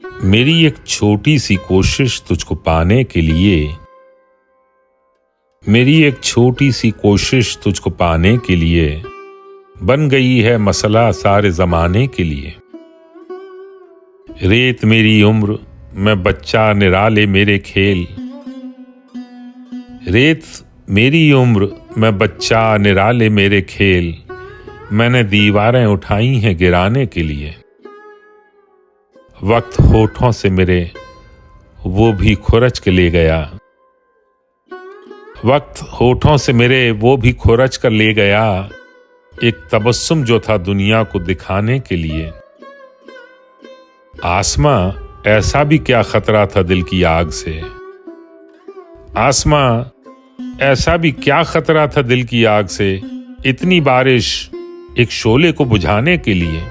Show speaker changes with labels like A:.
A: मेरी एक छोटी सी कोशिश तुझको पाने के लिए, मेरी एक छोटी सी कोशिश तुझको पाने के लिए बन गई है मसला सारे जमाने के लिए। रेत मेरी उम्र, मैं बच्चा निराले मेरे खेल। रेत मेरी उम्र, मैं बच्चा निराले मेरे खेल। मैंने दीवारें उठाई हैं गिराने के लिए। वक्त होठों से मेरे वो भी खुरच के ले गया। वक्त होठों से मेरे वो भी खुरच कर ले गया। एक तबस्सुम जो था दुनिया को दिखाने के लिए। आसमां, ऐसा भी क्या खतरा था दिल की आग से। आसमां, ऐसा भी क्या खतरा था दिल की आग से। इतनी बारिश एक शोले को बुझाने के लिए।